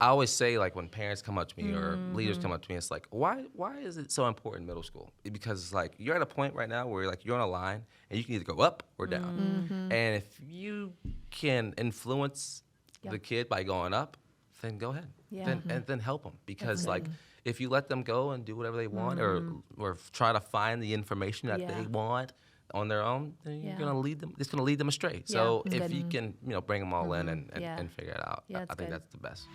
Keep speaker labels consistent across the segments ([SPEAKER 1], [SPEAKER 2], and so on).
[SPEAKER 1] I always say, like, when parents come up to me or leaders come up to me, it's like, why is it so important in middle school? Because it's like you're at a point right now where like you're on a line and you can either go up or down. And if you can influence the kid by going up, then go ahead. Then help them. Because like if you let them go and do whatever they want or try to find the information that they want on their own, then you're gonna lead them. It's gonna lead them astray. So if you can, bring them all in and figure it out, I think that's the best.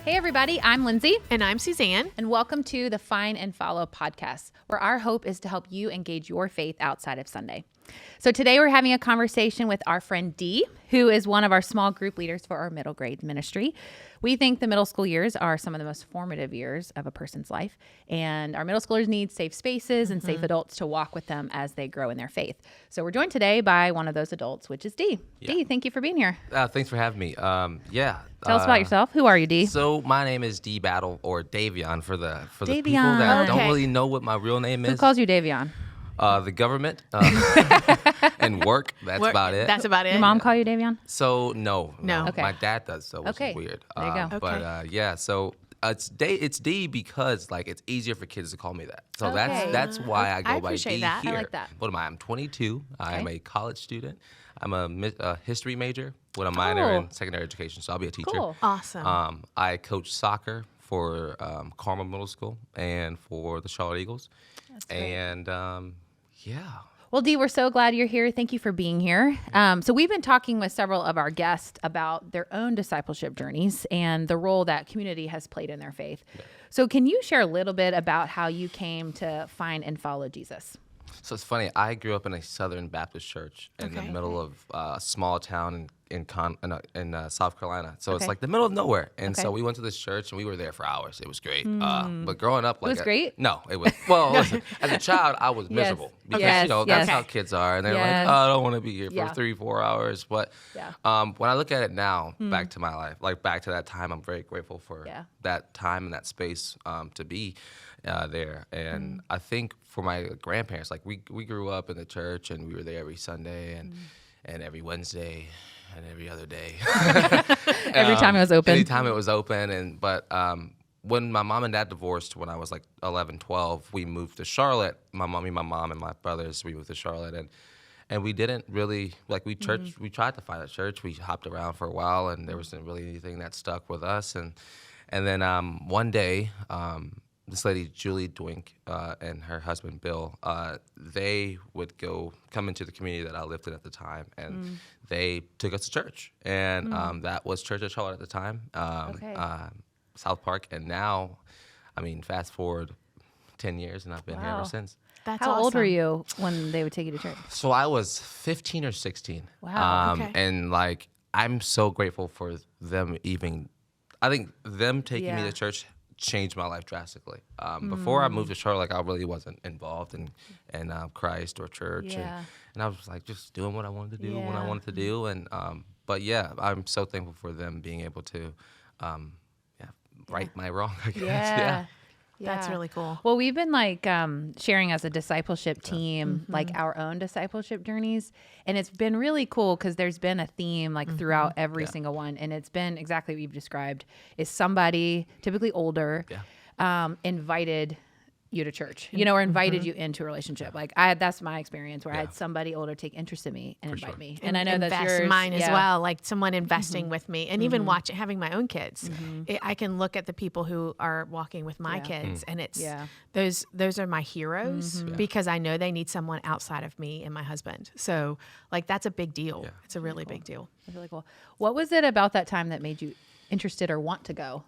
[SPEAKER 2] Hey everybody, I'm Lindsay.
[SPEAKER 3] And I'm Suzanne.
[SPEAKER 2] And welcome to the Find and Follow podcast, where our hope is to help you engage your faith outside of Sunday. So today we're having a conversation with our friend Dee, who is one of our small group leaders for our middle grade ministry. We think the middle school years are some of the most formative years of a person's life, and our middle schoolers need safe spaces and safe adults to walk with them as they grow in their faith. So we're joined today by one of those adults, which is Dee. Dee, thank you for being here.
[SPEAKER 1] Thanks for having me. Tell
[SPEAKER 2] us about yourself. Who are you, Dee?
[SPEAKER 1] So my name is Dee Battle, or Davion for the people
[SPEAKER 2] Davion.
[SPEAKER 1] that don't really know what my real name is.
[SPEAKER 2] Who calls you Davion?
[SPEAKER 1] The government and work. That's about it.
[SPEAKER 3] That's about it.
[SPEAKER 2] Your mom call you Davion?
[SPEAKER 1] So no.
[SPEAKER 2] Okay.
[SPEAKER 1] My dad does, so which is weird.
[SPEAKER 2] There you go.
[SPEAKER 1] But so it's D because like it's easier for kids to call me that. So that's why I go by D
[SPEAKER 3] that.
[SPEAKER 1] here.
[SPEAKER 2] I like that.
[SPEAKER 1] What am I? I'm 22. I am a college student. I'm a history major with a minor in secondary education. So I'll be a teacher.
[SPEAKER 2] Cool.
[SPEAKER 3] Awesome.
[SPEAKER 1] I coach soccer for Carmel Middle School and for the Charlotte Eagles.
[SPEAKER 2] That's great.
[SPEAKER 1] And
[SPEAKER 2] Well, Dee, we're so glad you're here. Thank you for being here. So we've been talking with several of our guests about their own discipleship journeys and the role that community has played in their faith. Yeah. So can you share a little bit about how you came to find and follow Jesus?
[SPEAKER 1] So it's funny. I grew up in a Southern Baptist church in the middle of a small town in South Carolina. So it's like the middle of nowhere. And so we went to this church and we were there for hours. It was great. But growing up, like,
[SPEAKER 2] it was great?
[SPEAKER 1] No, it was. Well, listen, as a child, I was miserable because that's how kids are, and they're like, "Oh, I don't want to be here for 3-4 hours." But when I look at it now, back to my life, like back to that time, I'm very grateful for that time and that space to be there. And I think for my grandparents, like we grew up in the church and we were there every Sunday and every Wednesday and every other day.
[SPEAKER 2] Every time it was open.
[SPEAKER 1] Anytime it was open. But when my mom and dad divorced when I was like 11, 12, we moved to Charlotte. My mom and my brothers, we moved to Charlotte. And we didn't really, like we tried to find a church. We hopped around for a while and there wasn't really anything that stuck with us. And then one day, this lady, Julie Dwink, and her husband, Bill, they would come into the community that I lived in at the time, and they took us to church. And that was Church of Charlotte at the time, South Park. And now, I mean, fast forward 10 years, and I've been here ever since.
[SPEAKER 3] That's
[SPEAKER 2] How
[SPEAKER 3] awesome.
[SPEAKER 2] old were you when they would take you to church?
[SPEAKER 1] So I was 15 or 16.
[SPEAKER 2] Wow.
[SPEAKER 1] And, like, I'm so grateful for them I think them taking me to church changed my life drastically. Before I moved to Charlotte, like I really wasn't involved in Christ or church, and I was like just doing what I wanted to do when I wanted to do. And but I'm so thankful for them being able to right my wrong, I guess.
[SPEAKER 3] That's really cool.
[SPEAKER 2] Well, we've been like sharing as a discipleship team, like our own discipleship journeys. And it's been really cool because there's been a theme like throughout every single one. And it's been exactly what you've described is somebody typically older invited you to church, or invited you into a relationship. Like that's my experience where I had somebody older take interest in me and invite me. And I know that's yours.
[SPEAKER 3] Mine as well, like someone investing with me and even having my own kids. I can look at the people who are walking with my kids and it's those are my heroes because I know they need someone outside of me and my husband. So like that's a big deal. Yeah. It's a really big deal.
[SPEAKER 2] That's really cool. What was it about that time that made you interested or want to go?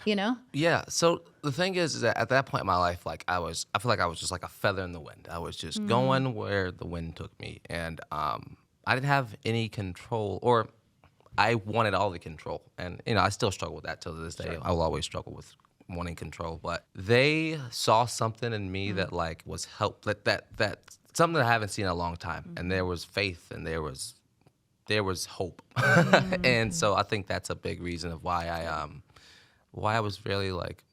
[SPEAKER 1] Yeah. So the thing is that at that point in my life, like I feel like I was just like a feather in the wind. I was just going where the wind took me, and I didn't have any control, or I wanted all the control, and I still struggle with that till this day. I will always struggle with wanting control, but they saw something in me that like was that something that I haven't seen in a long time, and there was faith and there was hope, and so I think that's a big reason of why I was really like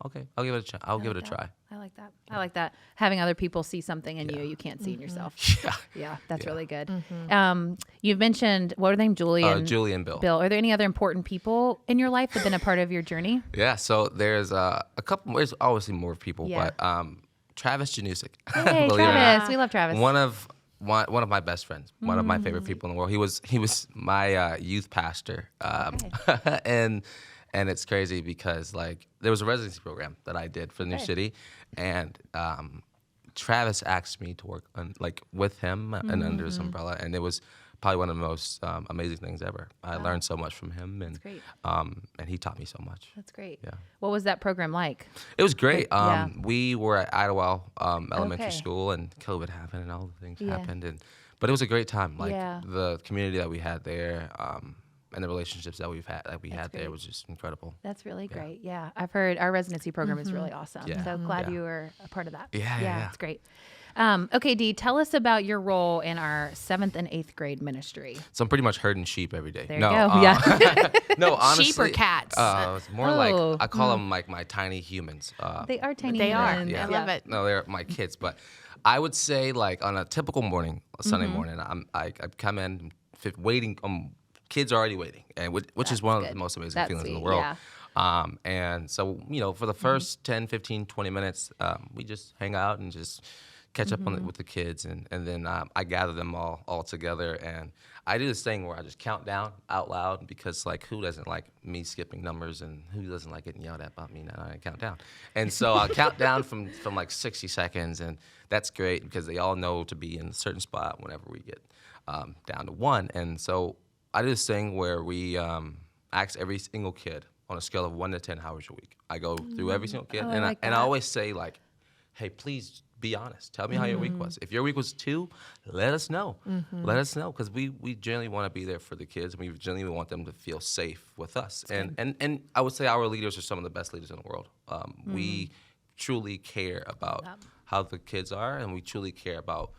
[SPEAKER 1] Okay, I'll give it a try. I'll give it a try.
[SPEAKER 2] I like that. I like that. Having other people see something in you can't see in yourself. Yeah, that's really good. You've mentioned, what are they, Julie and
[SPEAKER 1] Bill.
[SPEAKER 2] Bill. Are there any other important people in your life that have been a part of your journey?
[SPEAKER 1] Yeah, so there's a couple. There's obviously more people,
[SPEAKER 2] Yeah.
[SPEAKER 1] but Travis Janusik.
[SPEAKER 2] Hey,
[SPEAKER 1] believe it or not.
[SPEAKER 2] Travis. We love Travis.
[SPEAKER 1] One of my best friends, one of my favorite people in the world. He was my youth pastor, and it's crazy because like there was a residency program that I did for the new city, and Travis asked me to work with him and under his umbrella, and it was probably one of the most amazing things ever. I learned so much from him, and
[SPEAKER 2] great.
[SPEAKER 1] And he taught me so much.
[SPEAKER 2] That's great.
[SPEAKER 1] Yeah.
[SPEAKER 2] What was that program like?
[SPEAKER 1] It was great.
[SPEAKER 2] Yeah.
[SPEAKER 1] We were at Idlewild Elementary School, and COVID happened, and all the things happened, but it was a great time. Like the community that we had there, and the relationships that we had there was just incredible.
[SPEAKER 2] That's really great. Yeah, I've heard our residency program is really awesome.
[SPEAKER 1] Yeah.
[SPEAKER 2] So glad you were a part of that.
[SPEAKER 1] Yeah.
[SPEAKER 2] It's great. Okay, Dee, tell us about your role in our 7th and 8th grade ministry.
[SPEAKER 1] So I'm pretty much herding sheep every day.
[SPEAKER 2] There you go. Yeah.
[SPEAKER 1] No, honestly,
[SPEAKER 3] Sheep or cats?
[SPEAKER 1] It's more like I call them like my tiny humans.
[SPEAKER 2] They are tiny.
[SPEAKER 3] They are.
[SPEAKER 2] humans.
[SPEAKER 3] I love it.
[SPEAKER 1] No, they're my kids, but I would say like on a typical morning, a Sunday morning, I come in waiting. Kids are already waiting, and which is one of the most amazing feelings in the world.
[SPEAKER 2] Yeah.
[SPEAKER 1] And so, for the first 10, 15, 20 minutes, we just hang out and just catch up with the kids. And then I gather them all together. And I do this thing where I just count down out loud because, like, who doesn't like me skipping numbers and who doesn't like getting yelled at about me now I count down? And so I'll count down from like 60 seconds. And that's great because they all know to be in a certain spot whenever we get down to 1. And so I do this thing where we ask every single kid on a scale of 1 to 10 how was your week. I go through every single kid, I always say like, hey, please be honest. Tell me how your week was. If your week was 2, let us know. Let us know because we generally want to be there for the kids, and we generally want them to feel safe with us. And I would say our leaders are some of the best leaders in the world. We truly care about how the kids are, and we truly care about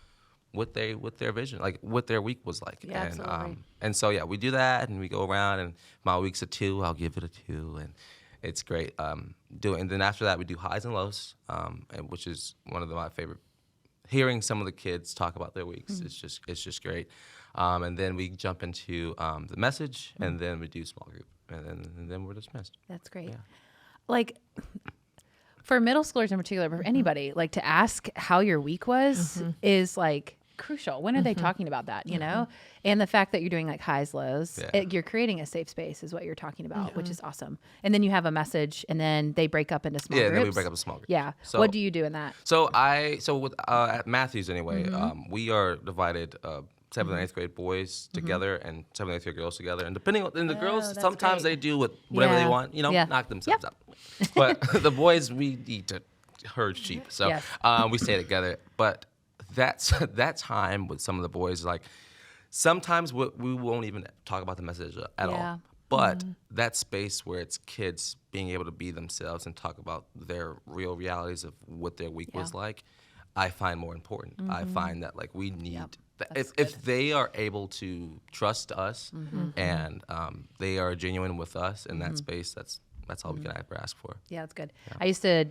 [SPEAKER 1] what their vision, like what their week was like.
[SPEAKER 2] Yeah, absolutely.
[SPEAKER 1] And so we do that, and we go around, and my week's a 2, I'll give it a 2, and it's great. And then after that we do highs and lows, and which is one of my favorite. Hearing some of the kids talk about their weeks, it's just great. And then we jump into the message, and then we do small group, and then we're dismissed.
[SPEAKER 2] That's great.
[SPEAKER 1] Yeah.
[SPEAKER 2] Like, for middle schoolers in particular, but for anybody, like to ask how your week was is like crucial. When are they talking about that, you know? And the fact that you're doing like highs, lows, you're creating a safe space is what you're talking about, which is awesome. And then you have a message, and then they break up into small groups.
[SPEAKER 1] Yeah, then we break up a small group.
[SPEAKER 2] Yeah.
[SPEAKER 1] So,
[SPEAKER 2] what do you do in that?
[SPEAKER 1] So with at Matthews anyway, we are divided 7th and 8th grade boys together and 7th and 8th grade girls together. And depending on the girls,
[SPEAKER 2] that's
[SPEAKER 1] sometimes
[SPEAKER 2] great.
[SPEAKER 1] they do whatever they want, knock themselves out. But the boys, we need to herd sheep. So we stay together. But that time with some of the boys, like sometimes we won't even talk about the message at all. But that space where it's kids being able to be themselves and talk about their real realities of what their week was like, I find more important. I find that like we need if they are able to trust us and they are genuine with us in that space, that's all we can ever ask for.
[SPEAKER 2] Yeah, that's good. Yeah. I used to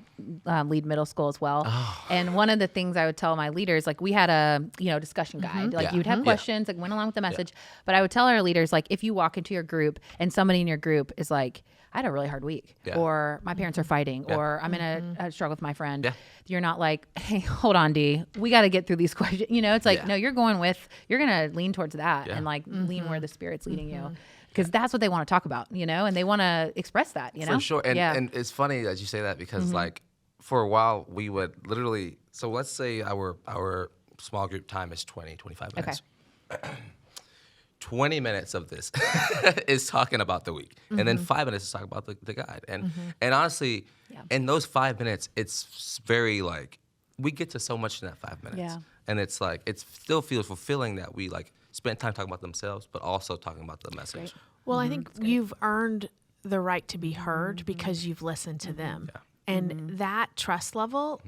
[SPEAKER 2] lead middle school as well. And one of the things I would tell my leaders, like we had a, discussion guide, like you would have questions, like went along with the message, but I would tell our leaders, like, if you walk into your group and somebody in your group is like, I had a really hard week, or my parents are fighting, or I'm in a struggle with my friend. You're not like, hey, hold on, Dee, we got to get through these questions. It's like, no, you're going to lean towards that and like lean where the Spirit's leading you. Because that's what they want to talk about, and they want to express that,
[SPEAKER 1] For sure. And it's funny that you say that because, like, for a while, we would literally, so let's say our small group time is 20, 25 minutes. Okay. 20 minutes of this is talking about the week. And then 5 minutes is talking about the guide. And honestly, in those 5 minutes, it's very, like, we get to so much in that 5 minutes. Yeah. And it's like, it still feels fulfilling that we, like, spend time talking about themselves, but also talking about the message.
[SPEAKER 3] Well, I think you've earned the right to be heard because you've listened to them. And that trust level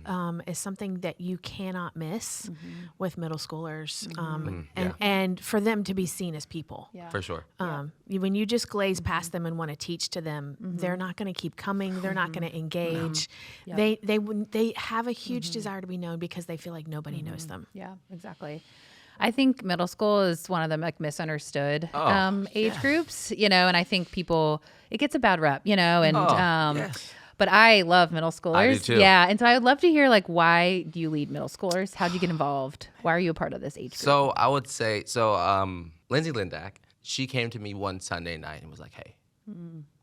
[SPEAKER 3] is something that you cannot miss with middle schoolers, and for them to be seen as people.
[SPEAKER 2] Yeah.
[SPEAKER 1] For sure.
[SPEAKER 3] When you just glaze past them and want to teach to them, they're not going to keep coming. They're not going to engage.
[SPEAKER 2] Yep.
[SPEAKER 3] They have a huge desire to be known because they feel like nobody knows them.
[SPEAKER 2] Yeah, exactly. I think middle school is one of the like misunderstood age groups, and I think it gets a bad rep, and
[SPEAKER 1] Yes.
[SPEAKER 2] but I love middle schoolers.
[SPEAKER 1] I do too.
[SPEAKER 2] Yeah, and so I would love to hear like why do you lead middle schoolers? How did you get involved? Why are you a part of this age group?
[SPEAKER 1] So I would say, Lindsay Lindak, she came to me one Sunday night and was like, "Hey,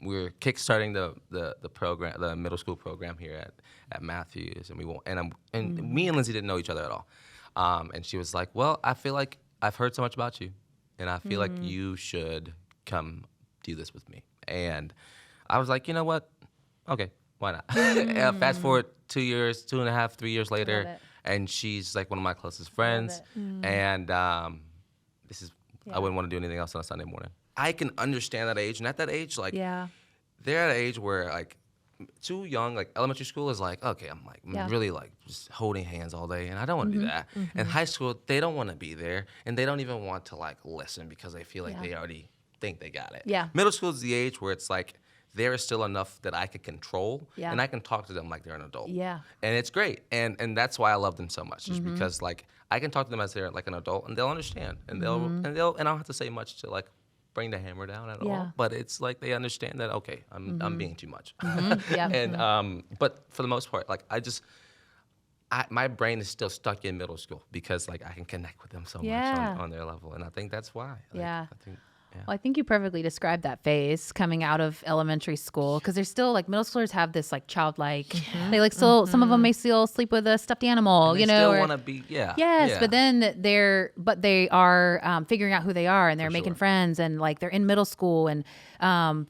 [SPEAKER 1] we're kickstarting the program, the middle school program here at Matthews, and me and Lindsay didn't know each other at all." And she was like, "Well, I feel like I've heard so much about you, and I feel like you should come do this with me." And I was like, "You know what? Okay, why not?" Fast forward 2 years, 2.5, 3 years later, and she's like one of my closest friends. And I wouldn't want to do anything else on a Sunday morning. I can understand that age, and at that age, like, they're at an age where like too young, like elementary school is like, okay, I'm really like just holding hands all day, and I don't want to do that. And high school, they don't want to be there, and they don't even want to like listen because they feel like they already think they got it.
[SPEAKER 2] Yeah.
[SPEAKER 1] Middle school is the age where it's like there is still enough that I can control, and I can talk to them like they're an adult.
[SPEAKER 2] Yeah.
[SPEAKER 1] And it's great, and that's why I love them so much, just because like I can talk to them as they're like an adult, and they'll understand, and and I don't have to say much to like bring the hammer down at all. But it's like they understand that okay, I'm being too much. And but for the most part, like my brain is still stuck in middle school because like I can connect with them so much on their level, and I think that's why. Like, I think. Yeah.
[SPEAKER 2] Well, I think you perfectly described that phase coming out of elementary school because there's still like middle schoolers have this like childlike, they like still, some of them may still sleep with a stuffed animal,
[SPEAKER 1] And they still want to be,
[SPEAKER 2] but then they are figuring out who they are and they're making friends and like they're in middle school and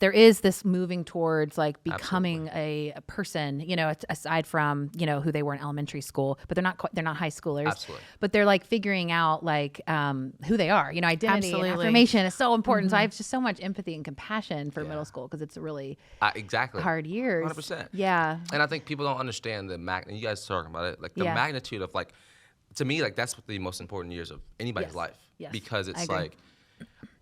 [SPEAKER 2] there is this moving towards like becoming a person, aside from, who they were in elementary school, but they're not high schoolers.
[SPEAKER 1] Absolutely.
[SPEAKER 2] But they're like figuring out like who they are, identity
[SPEAKER 3] Absolutely.
[SPEAKER 2] and affirmation is so important. So I have just so much empathy and compassion for middle school because it's a really hard years.
[SPEAKER 1] 100%.
[SPEAKER 2] Yeah.
[SPEAKER 1] And I think people don't understand and you guys talking about it, like the magnitude of like, to me, like that's the most important years of anybody's life.
[SPEAKER 2] Yes.
[SPEAKER 1] Because it's like,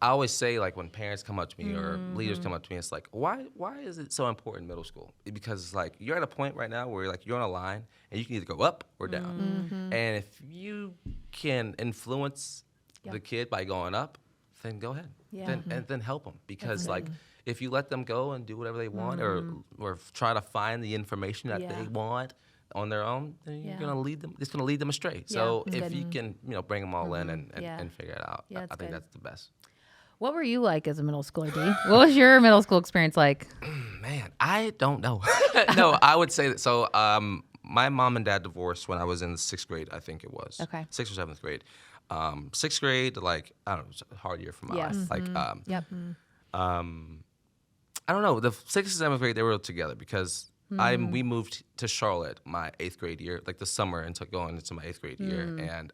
[SPEAKER 1] I always say like when parents come up to me or leaders come up to me, it's like, why is it so important in middle school? Because it's like you're at a point right now where like you're on a line and you can either go up or down. And if you can influence the kid by going up, then go ahead. Then help them because like if you let them go and do whatever they want or try to find the information that they want on their own, then you're gonna lead them. It's gonna lead them astray. So if you can, bring them all in and figure it out, I think that's the best.
[SPEAKER 2] What were you like as a middle schooler, Dee? What was your middle school experience like?
[SPEAKER 1] Man, I don't know. No, I would say that. So my mom and dad divorced when I was in the 6th grade, I think it was.
[SPEAKER 2] Okay.
[SPEAKER 1] 6th or 7th grade. 6th grade, like, I don't know, it was a hard year for my life. Like, I don't know. The 6th and 7th grade, they were together because we moved to Charlotte my 8th grade year, like the summer until going into my 8th grade year. And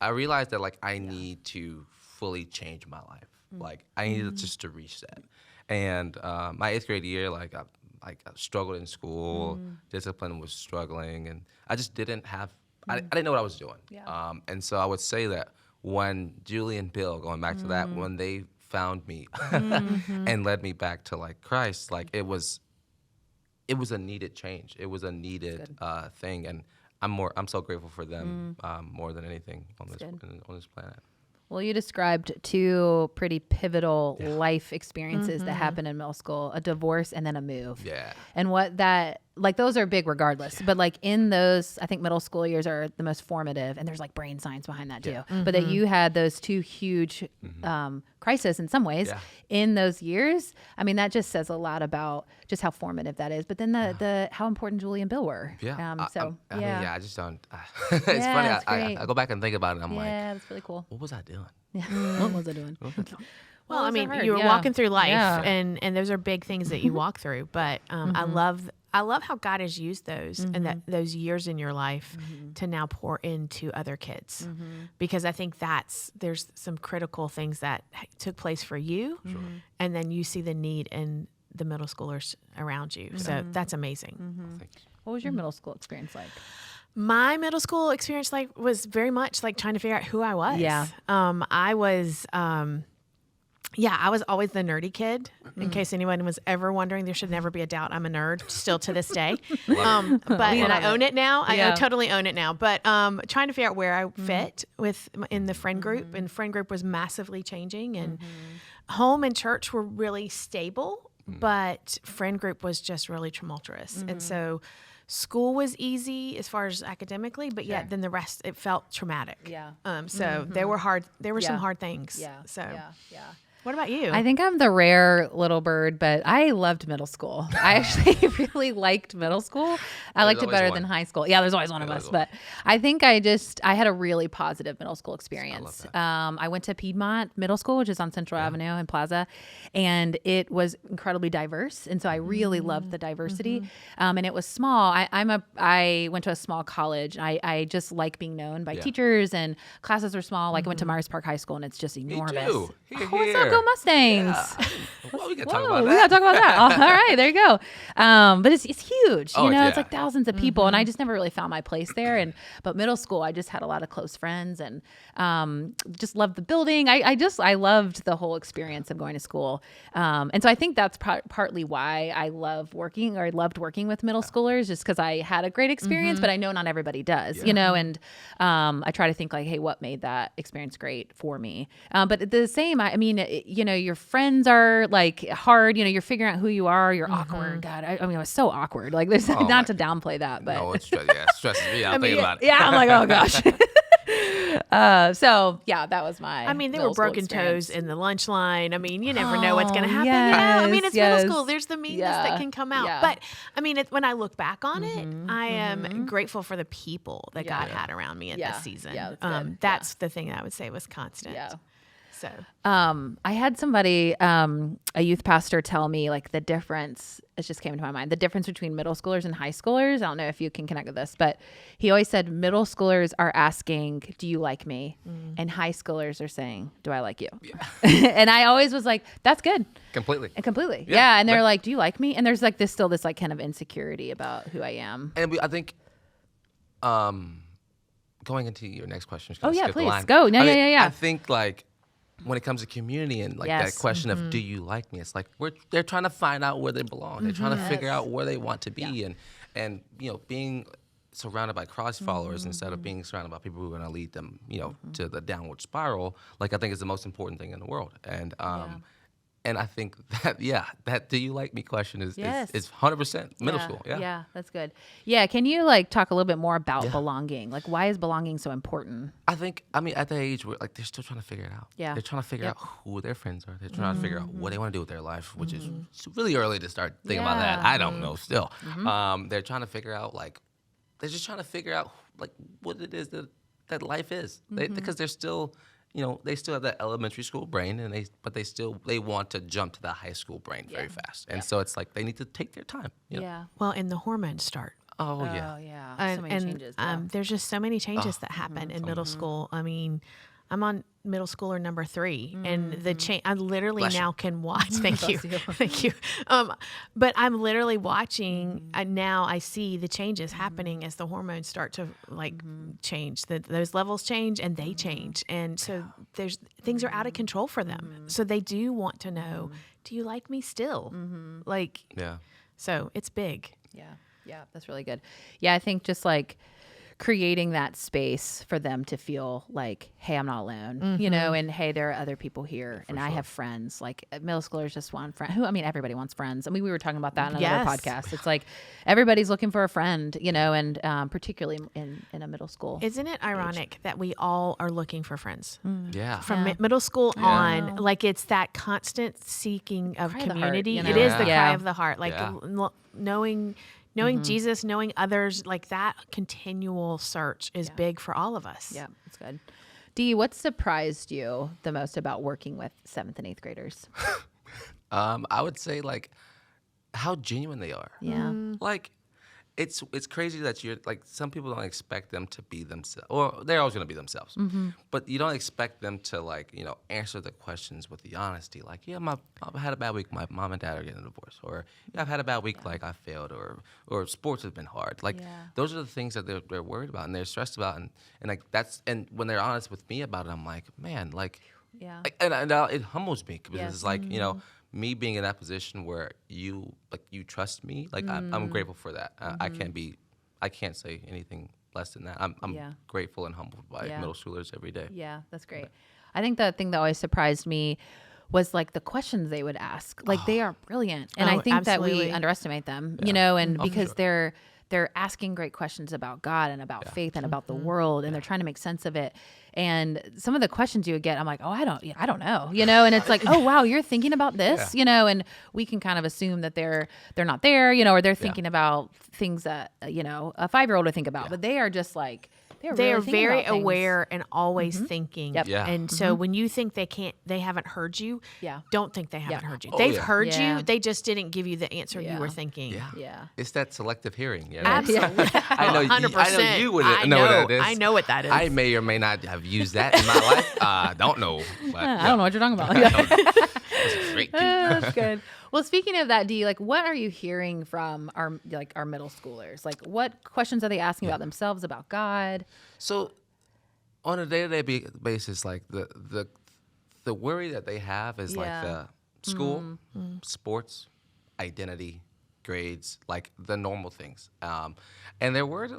[SPEAKER 1] I realized that, like, I need to fully change my life. Like, I needed just to reset. And my 8th grade year, like, I struggled in school. Discipline was struggling. And I just didn't have, I didn't know what I was doing.
[SPEAKER 2] Yeah.
[SPEAKER 1] And so I would say that when Julie and Bill, going back to that, when they found me and led me back to, like, Christ, like, it was a needed change. It was a needed thing. And I'm so grateful for them more than anything on this planet.
[SPEAKER 2] Well, you described 2 pretty pivotal life experiences that happened in middle school, a divorce and then a move.
[SPEAKER 1] Yeah.
[SPEAKER 2] And what that, like, those are big regardless. But, like, in those, I think middle school years are the most formative. And there's, like, brain science behind that, too. But that you had those 2 huge crises in some ways in those years. I mean, that just says a lot about just how formative that is. But then the how important Julie and Bill were.
[SPEAKER 1] Yeah. I mean, I just don't. It's
[SPEAKER 2] Yeah,
[SPEAKER 1] funny. I go back and think about it. And I'm like,
[SPEAKER 2] that's really cool.
[SPEAKER 1] what was I doing?
[SPEAKER 2] What was I doing?
[SPEAKER 3] Well, I mean,
[SPEAKER 2] hard.
[SPEAKER 3] you were
[SPEAKER 2] Yeah.
[SPEAKER 3] walking through life,
[SPEAKER 2] Yeah.
[SPEAKER 3] and those are big things that you walk through. But I love how God has used those and those years in your life to now pour into other kids, because I think there's some critical things that took place for you, and then you see the need in the middle schoolers around you. So that's amazing.
[SPEAKER 2] What was your middle school experience like?
[SPEAKER 3] My middle school experience was very much like trying to figure out who I was.
[SPEAKER 2] Yeah.
[SPEAKER 3] I was always the nerdy kid. In case anyone was ever wondering, there should never be a doubt. I'm a nerd still to this day. But I own it now. I totally own it now. But trying to figure out where I fit in the friend group, and friend group was massively changing, and home and church were really stable, but friend group was just really tumultuous. And so school was easy as far as academically, but yet then the rest, it felt traumatic. Yeah. So there were some hard things.
[SPEAKER 2] Yeah.
[SPEAKER 3] So
[SPEAKER 2] yeah.
[SPEAKER 3] What about you?
[SPEAKER 2] I think I'm the rare little bird, but I loved middle school. I actually really liked middle school. I liked it better than high school. Yeah, there's always one of us. But I think I had a really positive middle school experience. I went to Piedmont Middle School, which is on Central Avenue in Plaza, and it was incredibly diverse. And so I really loved the diversity. And it was small. I went to a small college. I just like being known by teachers, and classes were small. Like I went to Myers Park High School, and it's just enormous.
[SPEAKER 1] Me too.
[SPEAKER 2] What's up, go Mustangs?
[SPEAKER 1] Yeah. Well, we can talk about that.
[SPEAKER 2] We gotta talk about that. All right, there you go. But it's huge. It's like thousands of people, and I just never really found my place there. But middle school, I just had a lot of close friends, and just loved the building. I loved the whole experience of going to school. And so I think that's partly why I loved working with middle schoolers, just because I had a great experience. But I know not everybody does, And I try to think like, hey, what made that experience great for me? But at the same, I mean, your friends are like hard. You're figuring out who you are. You're awkward. God, I mean, I was so awkward. Like, there's not to downplay that, but
[SPEAKER 1] no, it stresses me out thinking about it.
[SPEAKER 2] Yeah, I'm like, oh gosh. So yeah, that was my.
[SPEAKER 3] I mean, there were broken toes in the lunch line. I mean, you never know what's going to happen.
[SPEAKER 2] Yes,
[SPEAKER 3] I mean, it's middle school. There's the meanness that can come out. Yeah. But I mean, when I look back on it, I am grateful for the people that God had around me at this season. Yeah, that's the thing that I would say was constant. Yeah. So,
[SPEAKER 2] I had somebody, a youth pastor, tell me like the difference. It just came into my mind. The difference between middle schoolers and high schoolers. I don't know if you can connect with this, but he always said middle schoolers are asking, "Do you like me?" And high schoolers are saying, "Do I like you?" Yeah. And I always was like, "That's good." Completely. Yeah. And they're like, "Do you like me?" And there's like this like kind of insecurity about who I am.
[SPEAKER 1] And I think, going into your next question.
[SPEAKER 2] Oh yeah, please go. No, yeah.
[SPEAKER 1] I think like, when it comes to community and like that question of do you like me, it's like they're trying to find out where they belong. They're trying to figure out where they want to be, and being surrounded by Christ followers instead of being surrounded by people who are going to lead them to the downward spiral. Like, I think is the most important thing in the world. And I think that do you like me question is 100% middle school.
[SPEAKER 2] Yeah, that's good. Yeah, can you like talk a little bit more about belonging? Like, why is belonging so important?
[SPEAKER 1] I mean, at the age where like they're still trying to figure it out. Yeah, they're trying to figure out who their friends are. They're trying to figure out what they want to do with their life, which is really early to start thinking about that. I don't know still. They're trying to figure out they're just trying to figure out like what it is that life is. Because they're still. They still have that elementary school brain, but they want to jump to the high school brain very fast, and so it's like they need to take their time.
[SPEAKER 2] Yeah.
[SPEAKER 3] Well, and the hormones start.
[SPEAKER 2] Oh yeah. So many changes.
[SPEAKER 3] There's just so many changes that happen in middle school. I mean, I'm on middle schooler number 3, and the change. I literally now can watch. Thank you. But I'm literally watching. Now I see the changes happening as the hormones start to change. Those levels change, and they change, and so things are out of control for them. So they do want to know, do you like me still? So it's big.
[SPEAKER 2] Yeah, that's really good. Yeah, I think just like creating that space for them to feel like, hey, I'm not alone, and hey, there are other people here, and I have friends. Like, middle schoolers just want friends. Everybody wants friends. I mean, we were talking about that in another podcast. It's like everybody's looking for a friend, and particularly in a middle school.
[SPEAKER 3] Isn't it ironic that we all are looking for friends?
[SPEAKER 1] Yeah.
[SPEAKER 3] From middle school on, like it's that constant seeking of community. It is the cry of the heart, like knowing Jesus, knowing others, like that continual search is big for all of us.
[SPEAKER 2] Yeah, that's good. Dee, what surprised you the most about working with 7th and 8th graders?
[SPEAKER 1] I would say like how genuine they are.
[SPEAKER 2] Yeah.
[SPEAKER 1] Like it's crazy that you're like, some people don't expect them to be themselves, or they're always going to be themselves, but you don't expect them to, like, answer the questions with the honesty, like, yeah, I've had a bad week, my mom and dad are getting a divorce, or yeah, I've had a bad week, like I failed, or sports has been hard, like those are the things that they're worried about and they're stressed about, and like and when they're honest with me about it, I'm like, man, like, and it humbles me, because it's like, me being in that position where you trust me, like I'm grateful for that. I can't say anything less than that. I'm grateful and humbled by middle schoolers every day.
[SPEAKER 2] Yeah, that's great. I think the thing that always surprised me was like the questions they would ask. Like they are brilliant, and I think that we underestimate them. And because they're asking great questions about God and about faith and about the world, and they're trying to make sense of it. And some of the questions you would get, I'm like, oh, I don't know, and it's like, oh, wow, you're thinking about this, and we can kind of assume that they're not there, or they're thinking about things that, a 5-year-old would think about, but they are just like, they are
[SPEAKER 3] very aware and always thinking. Yep. Yeah. And so when you think they haven't heard you, don't think they haven't heard you. They've heard you. They just didn't give you the answer you were thinking.
[SPEAKER 1] Yeah. It's that selective hearing.
[SPEAKER 3] Absolutely.
[SPEAKER 1] I know 100%. You wouldn't know what that is.
[SPEAKER 3] I know what that is.
[SPEAKER 1] I may or may not have used that in my life. I don't know. But,
[SPEAKER 2] I don't know what you're talking about. That's good. Well, speaking of that, Dee, like, what are you hearing from our middle schoolers? Like, what questions are they asking about themselves, about God?
[SPEAKER 1] So, on a day-to-day basis, like the worry that they have is like the school, sports, identity, grades, like the normal things. And they're worried,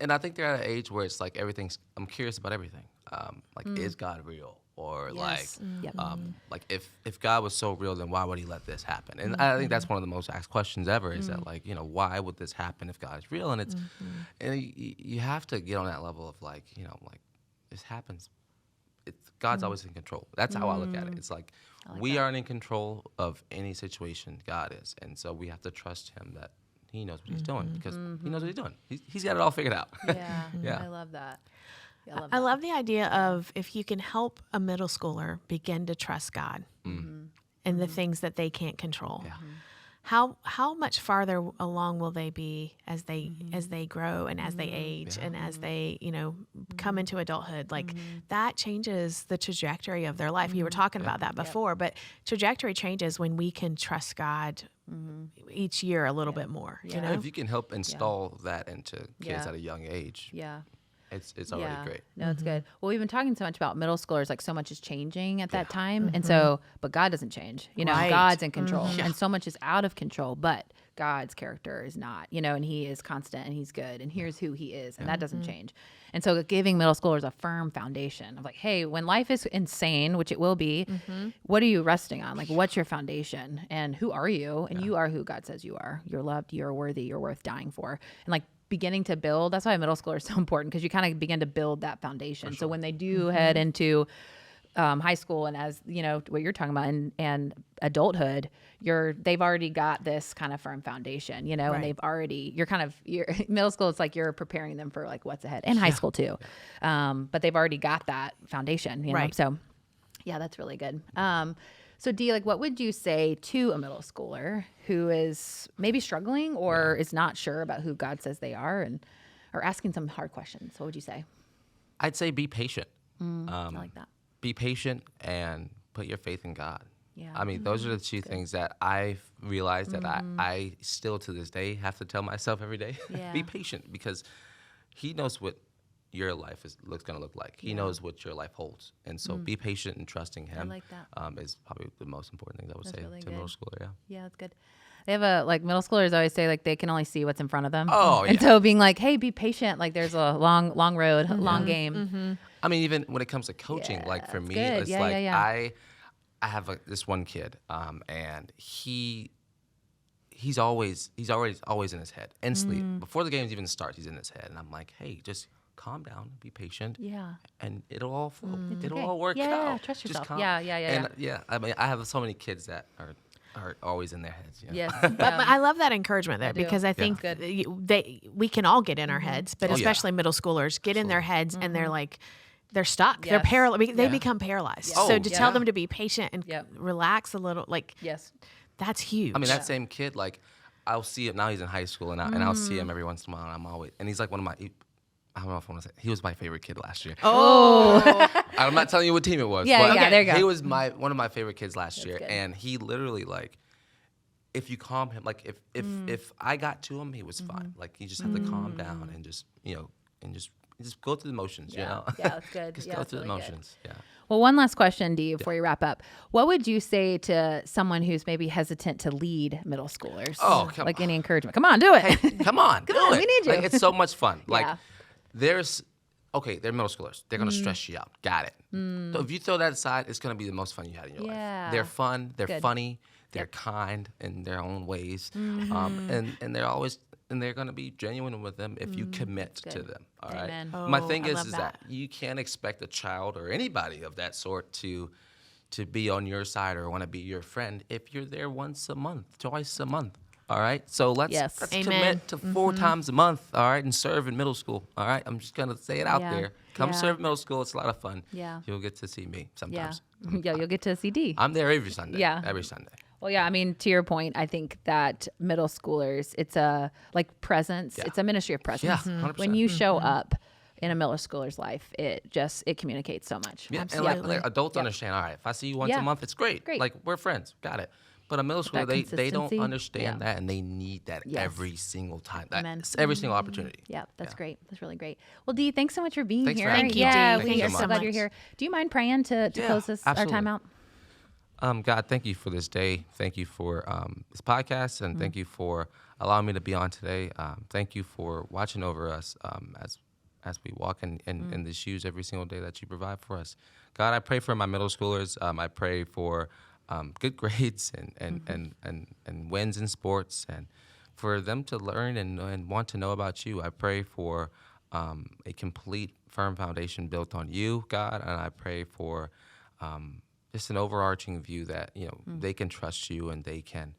[SPEAKER 1] and I think they're at an age where it's like I'm curious about everything. Is God real? Or like if God was so real, then why would he let this happen? And I think that's one of the most asked questions ever, is that, like, why would this happen if God is real? And it's and you have to get on that level of like, like, this happens. God's always in control. That's how I look at it. It's like we aren't in control of any situation. God is. And so we have to trust him that he knows what he's doing, because he knows what he's doing. He's got it all figured out.
[SPEAKER 2] Yeah. I love that.
[SPEAKER 3] I love the idea of, if you can help a middle schooler begin to trust God and the things that they can't control, how much farther along will they be as they grow and as they age and as they come into adulthood? Like that changes the trajectory of their life. You were talking about that before, but trajectory changes when we can trust God each year a little bit more.
[SPEAKER 1] If you can help install that into kids at a young age. It's already great.
[SPEAKER 2] No, it's good. Well, we've been talking so much about middle schoolers, like so much is changing at that time. And so, but God doesn't change, God's in control and so much is out of control, but God's character is not, and he is constant and he's good and here's who he is. And that doesn't change. And so giving middle schoolers a firm foundation of like, hey, when life is insane, which it will be, what are you resting on? Like, what's your foundation and who are you? And you are who God says you are. You're loved, you're worthy, you're worth dying for. And like, beginning to build, that's why middle school is so important, because you kind of begin to build that foundation. Sure. So when they do head into high school, and as what you're talking about, and adulthood, they've already got this kind of firm foundation, and they've already, you're middle school, it's like you're preparing them for like what's ahead, and high school too. But they've already got that foundation, you know? So yeah, that's really good. So Dee, like, what would you say to a middle schooler who is maybe struggling or is not sure about who God says they are, or asking some hard questions? What would you say?
[SPEAKER 1] I'd say be patient.
[SPEAKER 2] I like that.
[SPEAKER 1] Be patient and put your faith in God.
[SPEAKER 2] Yeah.
[SPEAKER 1] I mean, those are the two things that I've realized that I still to this day have to tell myself every day. Be patient, because he knows what your life is going to look like. He knows what your life holds. And so be patient and trusting him.
[SPEAKER 2] I like that.
[SPEAKER 1] Is probably the most important thing I would say
[SPEAKER 2] really
[SPEAKER 1] to
[SPEAKER 2] good.
[SPEAKER 1] a middle schooler.
[SPEAKER 2] Yeah, that's good. They have middle schoolers always say, like, they can only see what's in front of them.
[SPEAKER 1] Oh,
[SPEAKER 2] and so being like, hey, be patient. Like, there's a long road, long game.
[SPEAKER 1] I mean, even when it comes to coaching, like for me,
[SPEAKER 2] good.
[SPEAKER 1] it's I have this one kid, and he's always in his head. Instantly, before the games even starts, he's in his head. And I'm like, hey, just calm down, be patient. Yeah. And it'll all flow. It'll all work out.
[SPEAKER 2] Yeah, trust yourself.
[SPEAKER 1] And I mean, I have so many kids that are always in their heads.
[SPEAKER 2] Yes.
[SPEAKER 3] But I love that encouragement there, because I think we can all get in our heads, but especially middle schoolers get in their heads and they're like, they're stuck. They're paralyzed. They become paralyzed. So to tell them to be patient and relax a little, like, that's huge.
[SPEAKER 1] I mean, that same kid, like, I'll see him now. He's in high school, and I'll see him every once in a while. And I'm always, and he's like one of my. I don't know if I want to say. He was my favorite kid last year.
[SPEAKER 3] Oh.
[SPEAKER 1] I'm not telling you what team it was.
[SPEAKER 2] Yeah,
[SPEAKER 1] but
[SPEAKER 2] yeah, there you go.
[SPEAKER 1] He was one of my favorite kids last year,
[SPEAKER 2] good.
[SPEAKER 1] and he literally like, if you calm him, like if I got to him, he was fine. Like you just have to calm down and just just go through the motions.
[SPEAKER 2] Yeah.
[SPEAKER 1] You know.
[SPEAKER 2] Yeah, that's good.
[SPEAKER 1] Just
[SPEAKER 2] Yeah,
[SPEAKER 1] go
[SPEAKER 2] that's
[SPEAKER 1] through the
[SPEAKER 2] really good.
[SPEAKER 1] motions. Yeah.
[SPEAKER 2] Well, one last question, Dee, before you wrap up. What would you say to someone who's maybe hesitant to lead middle schoolers?
[SPEAKER 1] Oh, come
[SPEAKER 2] like
[SPEAKER 1] on.
[SPEAKER 2] any encouragement. Come on, do it.
[SPEAKER 1] Hey, come on, do
[SPEAKER 2] on,
[SPEAKER 1] it.
[SPEAKER 2] we need you.
[SPEAKER 1] Like, it's so much fun. Like
[SPEAKER 2] Yeah.
[SPEAKER 1] they're middle schoolers. They're gonna stress you out. Got it. So if you throw that aside, it's gonna be the most fun you had in your
[SPEAKER 2] Yeah.
[SPEAKER 1] life. They're fun. They're
[SPEAKER 2] Good.
[SPEAKER 1] funny. They're kind in their own ways. And they're always and they're gonna be genuine with them if you commit to them. All right.
[SPEAKER 2] Amen.
[SPEAKER 1] My
[SPEAKER 3] Oh,
[SPEAKER 1] thing
[SPEAKER 3] I
[SPEAKER 1] is
[SPEAKER 3] love
[SPEAKER 1] that
[SPEAKER 3] that.
[SPEAKER 1] you can't expect a child or anybody of that sort to be on your side or want to be your friend if you're there once a month, twice a month. All right. So let's
[SPEAKER 2] Yes.
[SPEAKER 3] Amen.
[SPEAKER 1] commit to 4 times a month. All right, and serve in middle school. All right. I'm just gonna say it out
[SPEAKER 2] Yeah.
[SPEAKER 1] there. Come
[SPEAKER 2] Yeah.
[SPEAKER 1] serve middle school. It's a lot of fun.
[SPEAKER 2] Yeah.
[SPEAKER 1] You'll get to see me
[SPEAKER 2] Yeah.
[SPEAKER 1] sometimes.
[SPEAKER 2] Yeah, you'll get to see Dee.
[SPEAKER 1] I'm there every Sunday.
[SPEAKER 2] Yeah.
[SPEAKER 1] Every Sunday.
[SPEAKER 2] Well, yeah, I mean, to your point, I think that middle schoolers, it's a like presence.
[SPEAKER 1] Yeah.
[SPEAKER 2] It's a ministry of presence.
[SPEAKER 1] Yeah, 100%.
[SPEAKER 2] When you show up in a middle schooler's life, it communicates so much.
[SPEAKER 1] Yeah,
[SPEAKER 3] Absolutely.
[SPEAKER 1] and like adults understand. All right, if I see you once
[SPEAKER 2] Yeah.
[SPEAKER 1] a month, it's great.
[SPEAKER 2] Great.
[SPEAKER 1] Like we're friends. Got it. But a middle schooler,
[SPEAKER 2] that
[SPEAKER 1] they don't
[SPEAKER 2] consistency,
[SPEAKER 1] understand
[SPEAKER 2] yeah.
[SPEAKER 1] that, and they need that
[SPEAKER 2] Yes.
[SPEAKER 1] every single time.
[SPEAKER 2] Amen.
[SPEAKER 1] Every single opportunity.
[SPEAKER 2] Yeah, that's great. That's really great. Well, Dee, thanks so much for being
[SPEAKER 1] Thanks for
[SPEAKER 2] here.
[SPEAKER 1] having
[SPEAKER 3] me. Thank you,
[SPEAKER 2] Yeah,
[SPEAKER 3] Dee.
[SPEAKER 2] we
[SPEAKER 3] Thank
[SPEAKER 2] are
[SPEAKER 3] you
[SPEAKER 2] so
[SPEAKER 3] so
[SPEAKER 2] glad you're
[SPEAKER 3] much.
[SPEAKER 2] here. Do you mind praying to
[SPEAKER 1] Yeah,
[SPEAKER 2] close our
[SPEAKER 1] absolutely.
[SPEAKER 2] time out?
[SPEAKER 1] God, thank you for this day. Thank you for this podcast, and thank you for allowing me to be on today. Thank you for watching over us as we walk in the shoes every single day that you provide for us. God, I pray for my middle schoolers. I pray for good grades and wins in sports, and for them to learn and want to know about you. I pray for a complete, firm foundation built on you, God, and I pray for just an overarching view that they can trust you and they can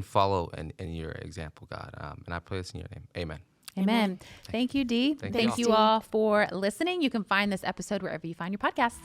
[SPEAKER 1] follow in your example, God. And I pray this in your name. Amen.
[SPEAKER 2] Amen. Thank you, Dee.
[SPEAKER 1] Thank
[SPEAKER 2] Thank
[SPEAKER 1] you
[SPEAKER 2] you
[SPEAKER 3] all.
[SPEAKER 2] all for listening. You can find this episode wherever you find your podcasts.